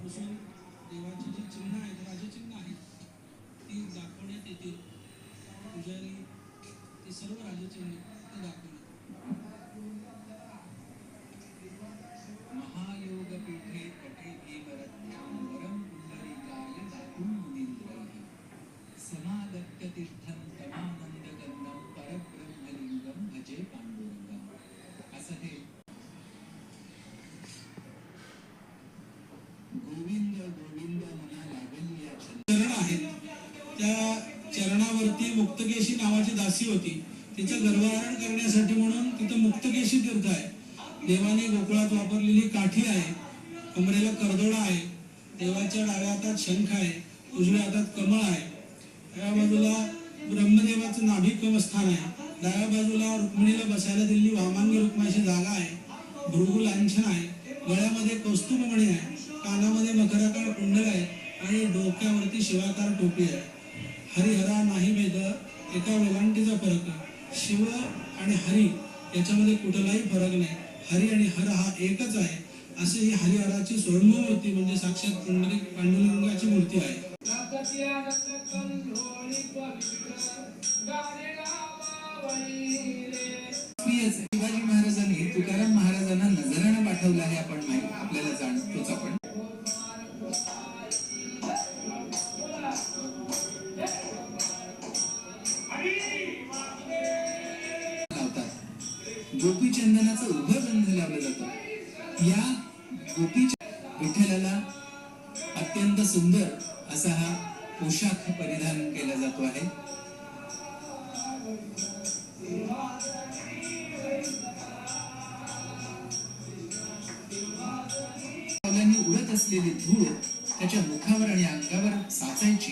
पासून देवाची जी चिन्ह आहेत, राजचिन्ह आहेत, ती दाखवण्यात येतील. पुजारी ती सर्व राजचिन्ह ते दाखवण्यात. महायोग पीठे कटे भीमरत्नां वरं पुंडरीकाय दातुं मुनीन्द्रैः समागत्य तीर्थं तमानन्दगन्धं परब्रह्मलिंगं भजे पांडुरंगम्. असं हे गोविंद गोविंद मना लागली या चरण आहेत. त्या चरणावरती मुक्तकेशी नावाची दासी होती. तिचं गर्वहरण करण्यासाठी म्हणून तिथं मुक्तकेशी तीर्थ आहे. देवाने गोकुळात वापरलेली काठी आहे. कमरेला करदोडा आहे. देवाच्या डाव्या हातात शंख आहे. उजव्या हातात कमळ आहे. या बाजूला ब्रह्मदेवाचं नाभिक स्थान आहे. डाव्या बाजूला रुक्मिणीला बसायला दिलेली वामांगी रुक्माची जागा आहे. भृगु लांछन आहे. गळ्यामध्ये कौस्तुभमणी आहे. कानामध्ये मकराकार कुंडल आहे आणि डोक्यावरती शिवाकार टोपी आहे. हरिहरा नाही भेद, एका वेलांटीचा फरक आहे. शिव आणि हरी याच्यामध्ये कुठलाही फरक नाही. हरी आणि हर हा एकच आहे. असे ही हरिहराची स्वयंभूमूर्ती म्हणजे साक्षात पांडुरंगाची मूर्ती आहे. शिवाजी महाराजांनी तुकाराम महाराजांना नजराणा पाठवला आहे. आपण आपल्याला जाणतोच. आपण गोपीचंदनाचं उभं बंध लावलं जातं. या गोपीच्या विठ्ठलाला अत्यंत सुंदर असा हा पोशाख परिधान केला जातो आहे. उडत असलेली धूळ त्याच्या मुखावर आणि अंगावर साचायची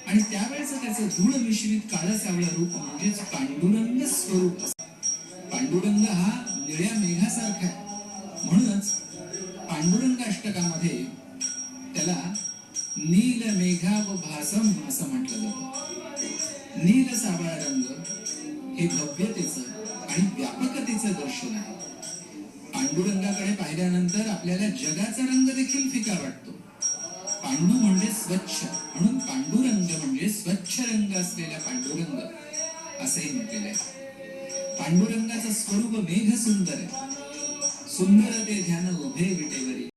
आणि त्यावेळेस त्याचं धूळ मिश्रित काळं सावळं रूप म्हणजेच पांडुरंग स्वरूप. पांडुरंग हा निळ्या मेघासारखा आहे. म्हणूनच पांडुरंग अष्टकामध्ये त्याला नील मेघावभासम असं म्हटलं जातं. नील सावळा रंग हे भव्यतेचं आणि व्यापकतेचं दर्शन आहे. पांडुरंगाकडे पाहिल्यानंतर आपल्याला जगाचा रंग देखील फिका वाटतो. पांडू म्हणजे स्वच्छ, म्हणून पांडुरंग म्हणजे स्वच्छ रंग असलेला पांडुरंग असंही म्हटलेलं आहे. पांडुरंगाचं स्वरूप मेघ सुंदर आहे. सुंदर ते ध्यान उभे विटेवरी.